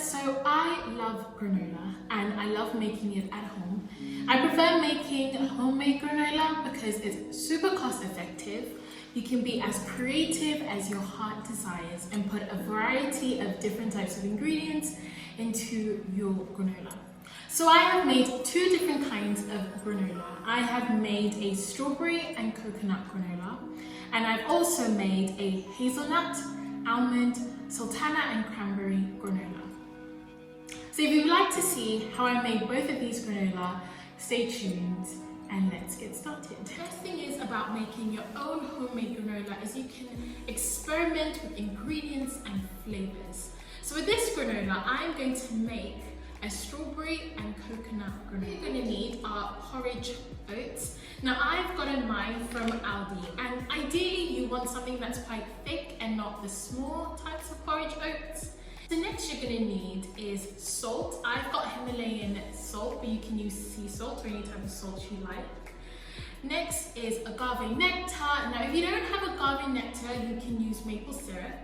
So I love granola and I love making it at home. I prefer making homemade granola because it's super cost effective. You can be as creative as your heart desires and put a variety of different types of ingredients into your granola. So I have made two different kinds of granola. I have made a strawberry and coconut granola, and I've also made a hazelnut, almond, sultana and cranberry granola. So if you'd like to see how I made both of these granola, stay tuned and let's get started. The best thing is about making your own homemade granola is you can experiment with ingredients and flavors. So with this granola, I'm going to make a strawberry and coconut granola. What you're going to need are porridge oats. Now I've gotten mine from Aldi, and ideally you want something that's quite thick and not the small types of porridge oats. The next you're going to need is salt. I've got Himalayan salt, but you can use sea salt or any type of salt you like. Next is agave nectar. Now if you don't have agave nectar, you can use maple syrup.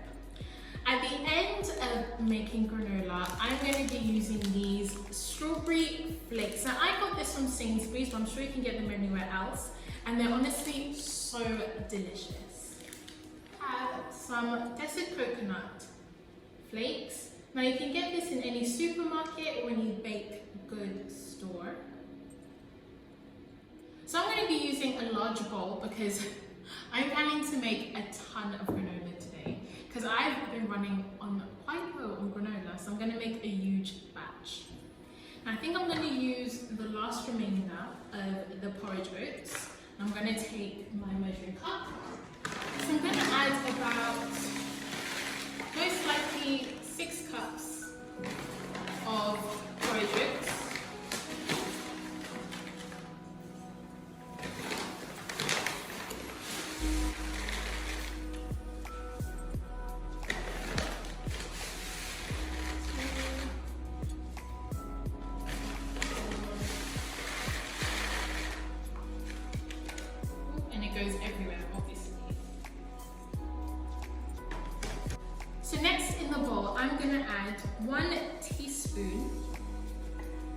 At the end of making granola, I'm going to be using these strawberry flakes. Now I got this from Sainsbury's, but I'm sure you can get them anywhere else. And they're honestly so delicious. I have some desiccated coconut flakes. Now you can get this in any supermarket or any baked good store. So I'm going to be using a large bowl because I'm planning to make a ton of granola today. Because I've been running on quite low on granola, so I'm going to make a huge batch. And I think I'm going to use the last remainder of the porridge oats. I'm going to take my measuring cup. So I'm going to add about, most likely, 6 cups of porridge oats. Goes everywhere, obviously. So next in the bowl, I'm going to add 1 teaspoon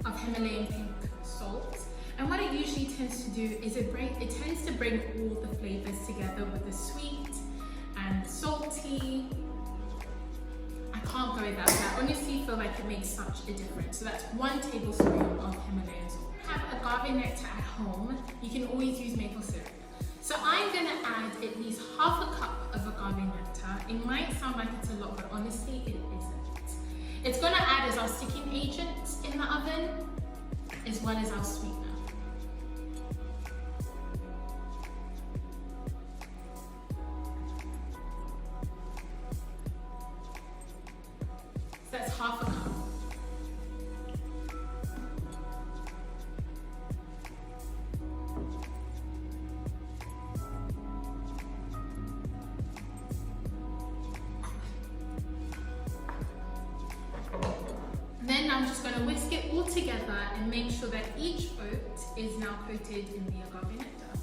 of Himalayan pink salt. And what it usually tends to do is it tends to bring all the flavors together with the sweet and salty. I can't go without that. I honestly feel like it makes such a difference. So that's 1 tablespoon of Himalayan salt. If you have agave nectar at home, you can always use maple syrup. So I'm going to add at least half a cup of agave nectar. It might sound like it's a lot, but honestly it isn't. It's going to add as our sticking agent in the oven, as well as our sweetener. So that's half a cup. Then I'm just going to whisk it all together and make sure that each oat is now coated in the agave nectar.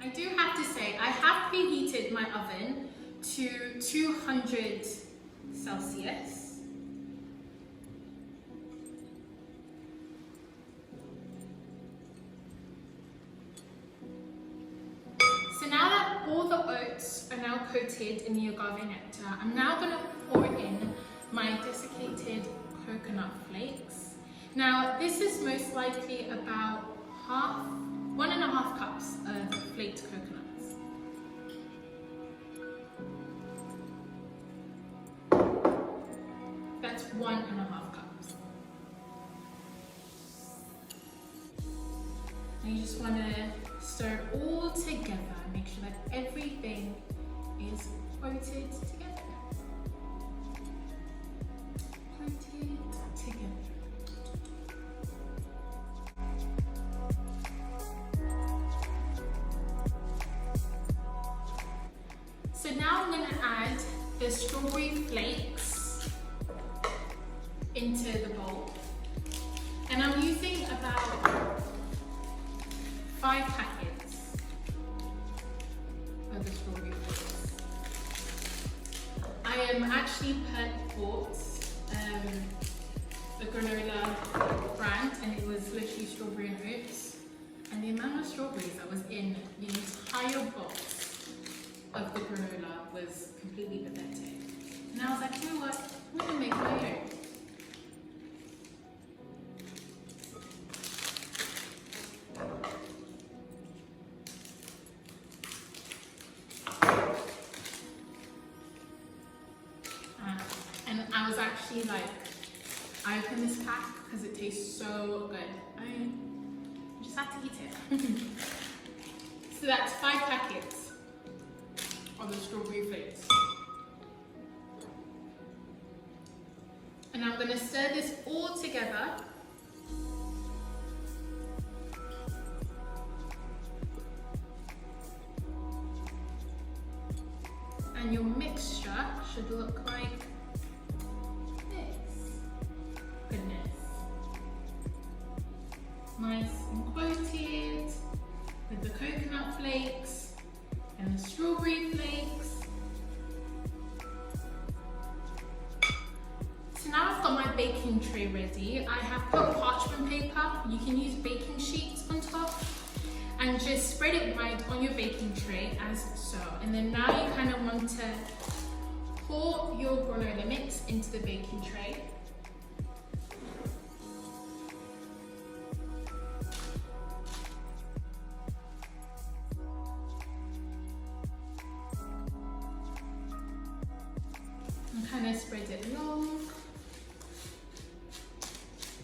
I do have to say, I have preheated my oven to 200 Celsius. All the oats are now coated in the agave nectar. I'm now going to pour in my desiccated coconut flakes. Now this is most likely about 1.5 cups of flaked coconuts. That's 1.5 cups. And you just want to stir all together. Make sure that everything is coated together. Coated together. So now I'm going to add the strawberry flakes into the bowl. And I'm using about 5 packets of the strawberry flakes. I am actually bought the granola brand, and it was literally strawberry and oats. And the amount of strawberries that was in the entire box of the granola was completely pathetic. And I was like, you know what? I'm gonna make my own. And I was actually like, I opened this pack because it tastes so good. I just had to eat it. So that's 5 packets of the strawberry flakes. And I'm going to stir this all together. And your mixture should look like this. Goodness. Nice and coated with the coconut flakes and the strawberry flakes. So now I've got my baking tray ready. I have put parchment paper. You can use baking sheets on top and just spread it right on your baking tray as so. And then now you kind of want to pour your granola mix into the baking tray. And kind of spread it along.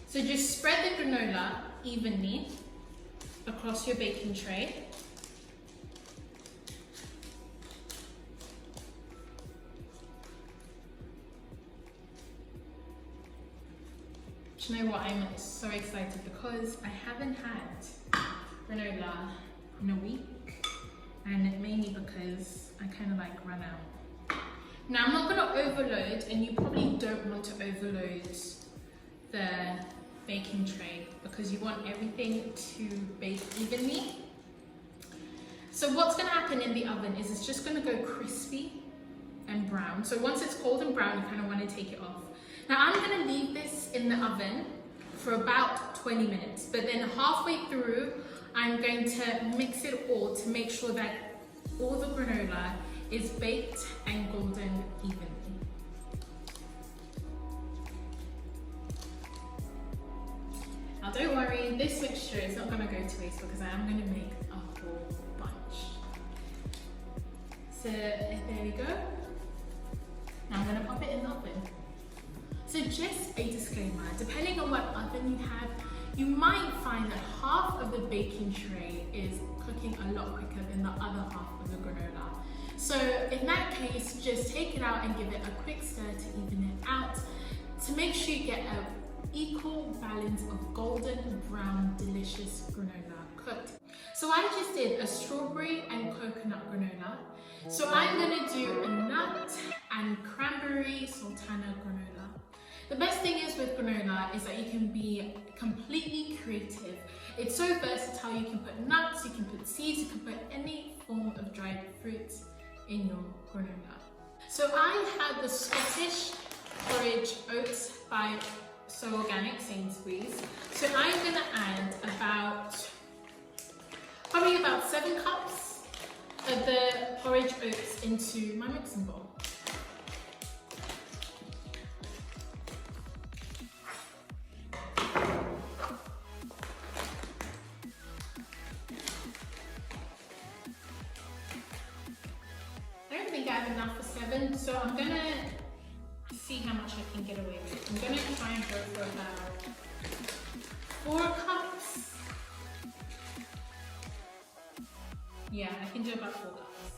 So just spread the granola evenly across your baking tray. Do you know what? I'm so excited because I haven't had granola in a week, and mainly because I kind of like run out. Now I'm not going to overload, and you probably don't want to overload the baking tray because you want everything to bake evenly. So what's going to happen in the oven is it's just going to go crispy and brown. So once it's cold and brown, you kind of want to take it off. Now I'm going to leave this in the oven for about 20 minutes, but then halfway through I'm going to mix it all to make sure that all the granola is baked and golden evenly. Now don't worry, this mixture is not going to go to waste because I am going to make a whole bunch. So there we go. Now I'm going to pop it in the oven. So just a disclaimer, depending on what oven you have, you might find that half of the baking tray is cooking a lot quicker than the other half of the granola. So in that case, just take it out and give it a quick stir to even it out to make sure you get an equal balance of golden brown delicious granola cooked. So I just did a strawberry and coconut granola. So I'm going to do a nut and cranberry sultana granola. The best thing is with granola is that you can be completely creative. It's so versatile. You can put nuts, you can put seeds, you can put any form of dried fruits in your granola. So I had the Scottish porridge oats by So Organic Sainsbury's. So I'm going to add probably about 7 cups of the porridge oats into my mixing bowl. I have enough for 7, so I'm gonna see how much I can get away with. I'm gonna try and go for about 4 cups. Yeah, I can do about 4 cups.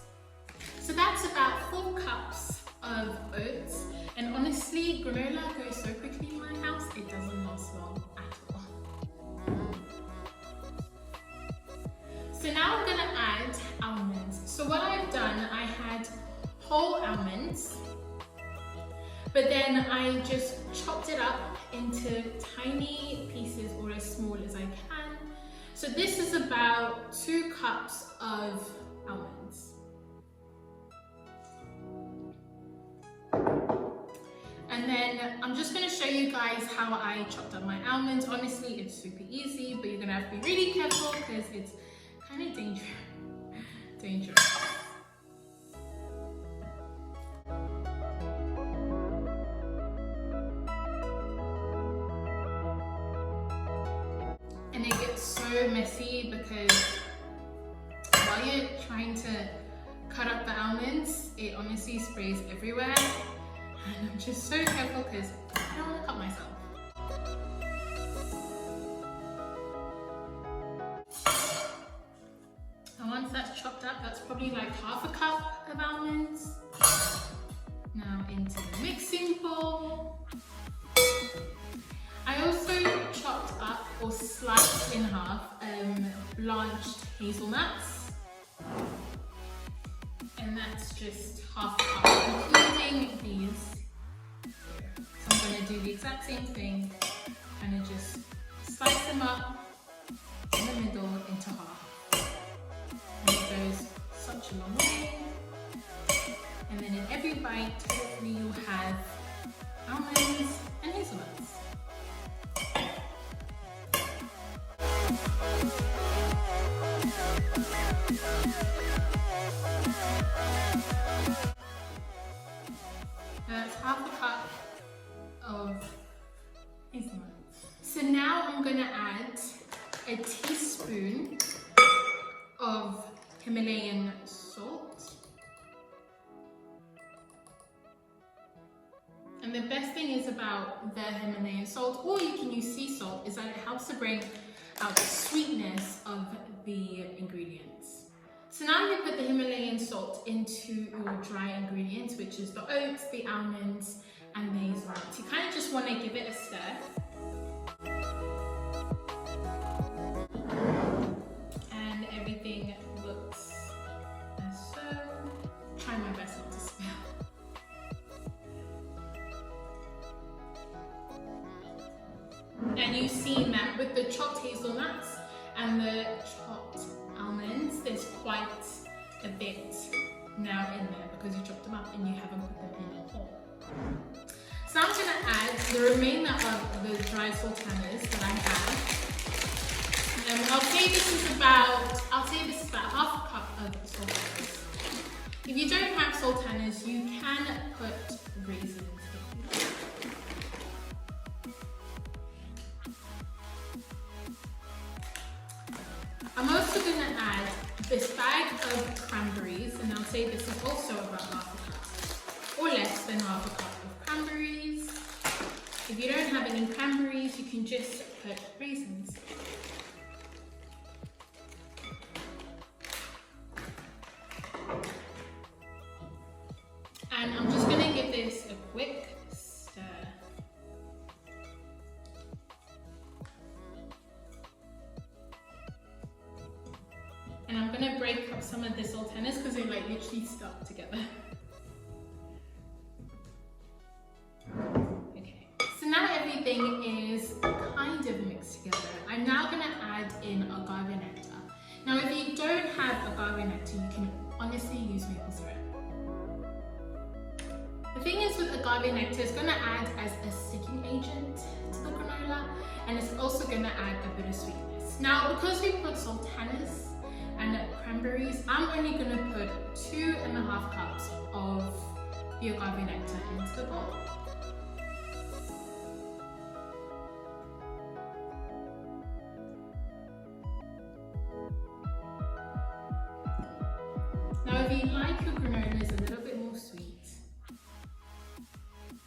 So that's about 4 cups of oats, and honestly, granola goes so quickly in my house, it doesn't last long at all. So now I'm gonna add almonds. So what I've done, I had whole almonds, but then I just chopped it up into tiny pieces, or as small as I can. So this is about 2 cups of almonds. And then I'm just going to show you guys how I chopped up my almonds. Honestly, it's super easy, but you're going to have to be really careful because it's kind of dangerous. And it gets so messy because while you're trying to cut up the almonds, it honestly sprays everywhere. And I'm just so careful because I don't want to cut myself. And once that's chopped up, that's probably like half a cup of almonds. Now into the mixing bowl. I also chopped up or sliced in half blanched hazelnuts. And that's just half a cup, including these. So I'm going to do the exact same thing, kind of just slice them up in the middle into half. And it goes such a long way. And then in every bite, hopefully you'll have almonds and hazelnuts. That's half a cup of hazelnuts. So now I'm going to add a teaspoon of Himalayan salt. And the best thing is about the Himalayan salt, or you can use sea salt, is that it helps to bring out the sweetness of the ingredients. So now you put the Himalayan salt into your dry ingredients, which is the oats, the almonds, and the hazelnuts. You kind of just want to give it a stir. And everything looks as so. Try my best not to spill. And you've seen that with the chopped hazelnuts and the chopped almonds, there's quite a bit now in there because you chopped them up and you haven't put them in a whole. So I'm going to add the remainder of the dry sultanas that I have. I'll say this is about half a cup of sultanas. If you don't have sultanas, you can put raisins in. I'm also going to add this bag of cranberries, and I'll say this is also about half a cup, or less than half a cup of cranberries. If you don't have any cranberries, you can just put raisins. And I'm just going to give this a quick stir. And I'm going to break up some of the sultanas because they're like literally stuck together. Okay, so now everything is kind of mixed together. I'm now going to add in agave nectar. Now if you don't have agave nectar, you can honestly use maple syrup. The thing is with agave nectar, it's going to add as a sticking agent to the granola, and it's also going to add a bit of sweetness. Now because we put sultanas and cranberries, I'm only going to put 2.5 cups of the agave nectar into the bowl. Now if you like your granolas a little bit more sweet,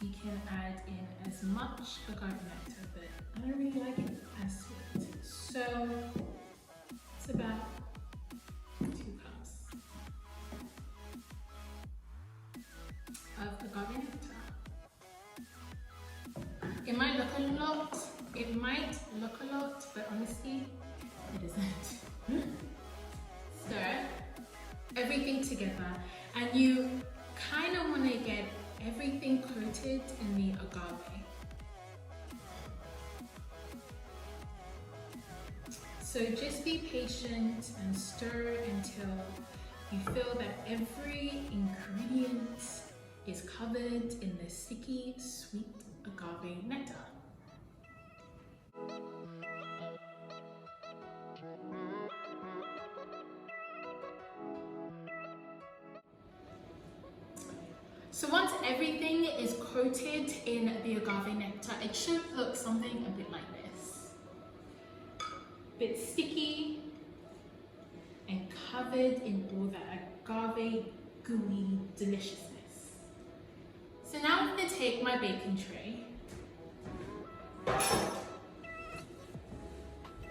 you can add in as much agave nectar, but I don't really like it as sweet. So it's about 2 cups of agave nectar. It might look a lot, but honestly, it isn't. Stir everything together, and you kind of want to get everything coated in the agave. So just be patient and stir until you feel that every ingredient is covered in the sticky, sweet agave nectar. So once everything is coated in the agave nectar, it should look something a bit like this. A bit sticky and covered in all the agave gooey deliciousness. So now I'm going to take my baking tray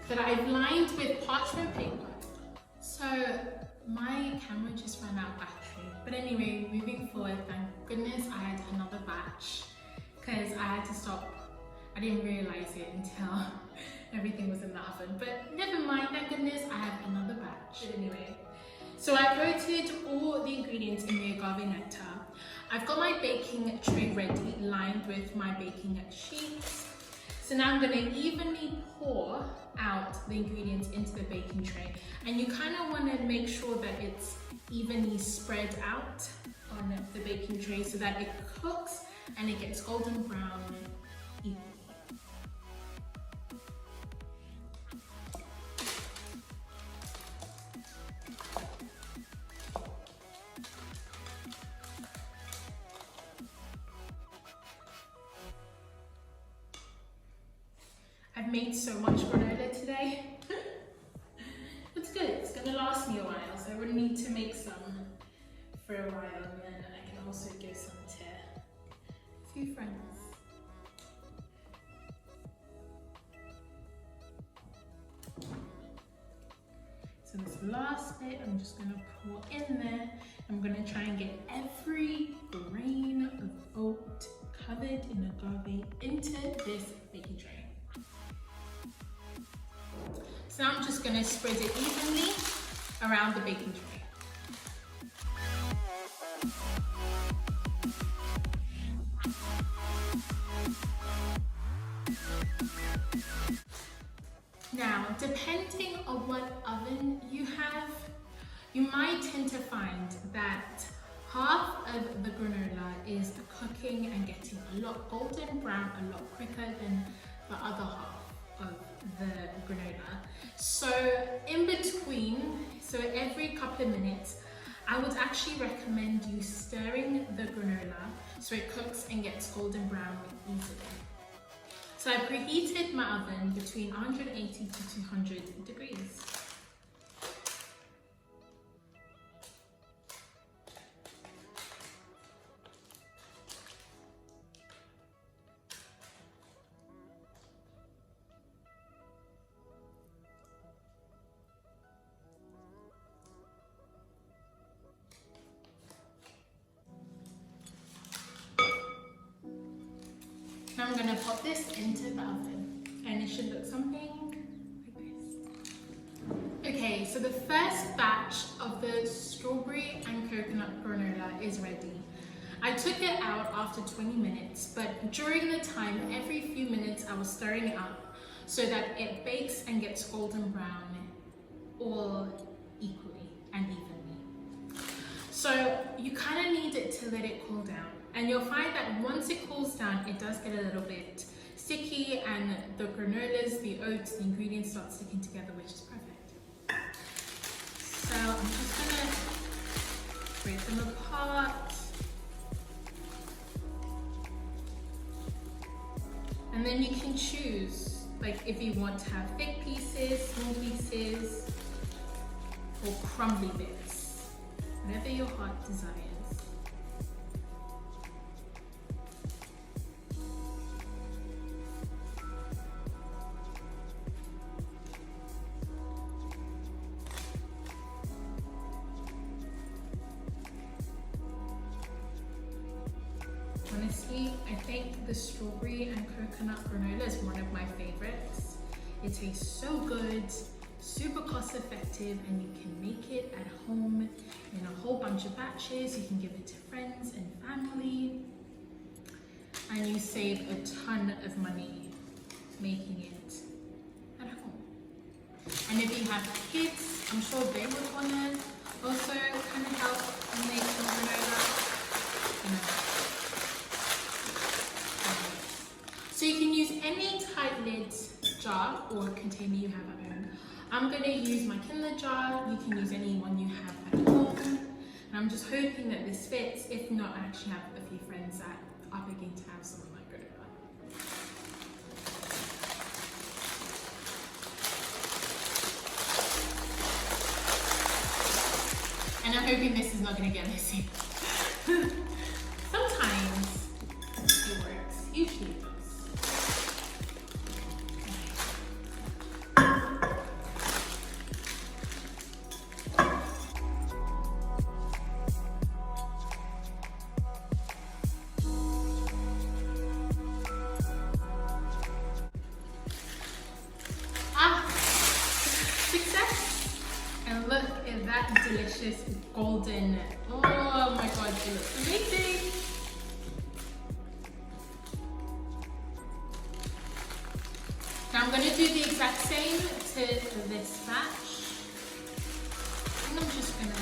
that I've lined with parchment paper. So my camera just ran out of battery. But anyway, moving forward, thank goodness I had another batch because I had to stop. I didn't realize it until everything was in the oven. But never mind, thank goodness I have another batch. But anyway, so I coated all the ingredients in the agave nectar. I've got my baking tray ready, lined with my baking sheets. So now I'm going to evenly pour out the ingredients into the baking tray. And you kind of want to make sure that it's evenly spread out on the baking tray so that it cooks and it gets golden brown evenly. I've made so much granola today. It's good, it's gonna last me a while, so I would need to make some for a while, and then I can also give some to a few friends. So this last bit, I'm just gonna pour in there. I'm gonna try and get every grain of oat covered in agave into this baking tray. So now I'm just going to spread it evenly around the baking tray. Now, depending on what oven you have, you might tend to find that half of the granola is cooking and getting a lot golden brown a lot quicker than the other half of the granola. So in between, so every couple of minutes, I would actually recommend you stirring the granola so it cooks and gets golden brown easily. So I preheated my oven between 180 to 200 degrees. Now I'm going to pop this into the oven and it should look something like this. Okay, so the first batch of the strawberry and coconut granola is ready. I took it out after 20 minutes, but during the time, every few minutes I was stirring it up so that it bakes and gets golden brown all equally and evenly. So you kind of need it to let it cool down. And you'll find that once it cools down, it does get a little bit sticky and the granolas, the oats, the ingredients start sticking together, which is perfect. So I'm just gonna break them apart. And then you can choose, like if you want to have thick pieces, small pieces, or crumbly bits, whatever your heart desires. Honestly, I think the strawberry and coconut granola is one of my favorites. It tastes so good, super cost effective, and you can make it at home in a whole bunch of batches. You can give it to friends and family, and you save a ton of money making it at home. And have kids, I'm sure they would want to also kind of help make some granola. So you can use any tight lid jar or container you have at home. I'm going to use my Kindle jar. You can use any one you have at home. And I'm just hoping that this fits. If not, I actually have a few friends that are beginning to have some of my granola. And I'm hoping this is not going to get messy. Sometimes it works. Usually it does. Look at that delicious golden, oh my god, it looks amazing. Now I'm going to do the exact same to this batch. And I'm just going to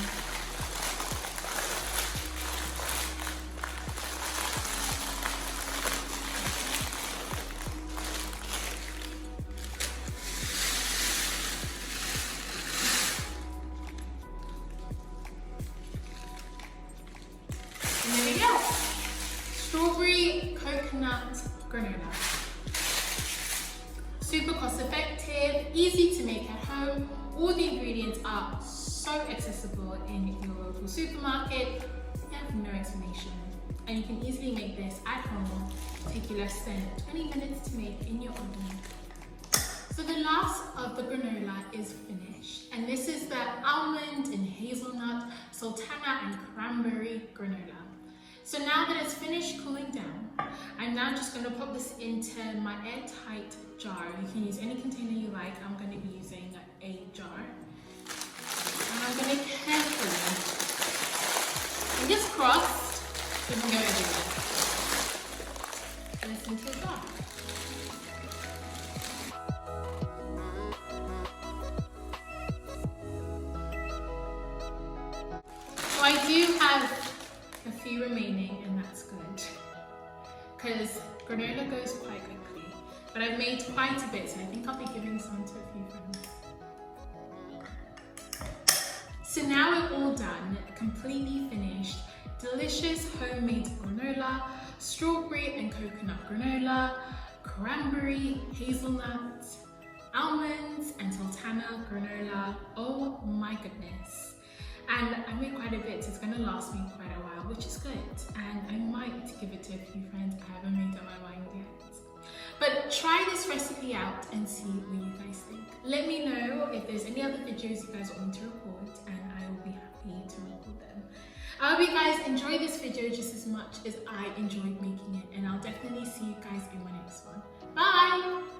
and there we go. Strawberry coconut granola. Super cost effective, easy to make at home. All the ingredients are so accessible in your local supermarket. You have no explanation. And you can easily make this at home. Take you less than 20 minutes to make in your oven. So the last of the granola is finished. And this is the almond and hazelnut, sultana and cranberry granola. So now that it's finished cooling down, I'm now just going to pop this into my airtight jar. You can use any container you like. I'm going to be using a jar. And I'm going to carefully, fingers crossed, it can go everywhere. Put this into a jar. So I do have a few remaining, and that's good because granola goes quite quickly, but I've made quite a bit, so I think I'll be giving some to a few friends. So now we're all done, completely finished. Delicious homemade granola, strawberry and coconut granola, cranberry, hazelnut, almonds and sultana granola. Oh my goodness. And I made quite a bit, so it's going to last me quite a while, which is good. And I might give it to a few friends. I haven't made up my mind yet. But try this recipe out and see what you guys think. Let me know if there's any other videos you guys want me to record, and I will be happy to record them. I hope you guys enjoyed this video just as much as I enjoyed making it, and I'll definitely see you guys in my next one. Bye!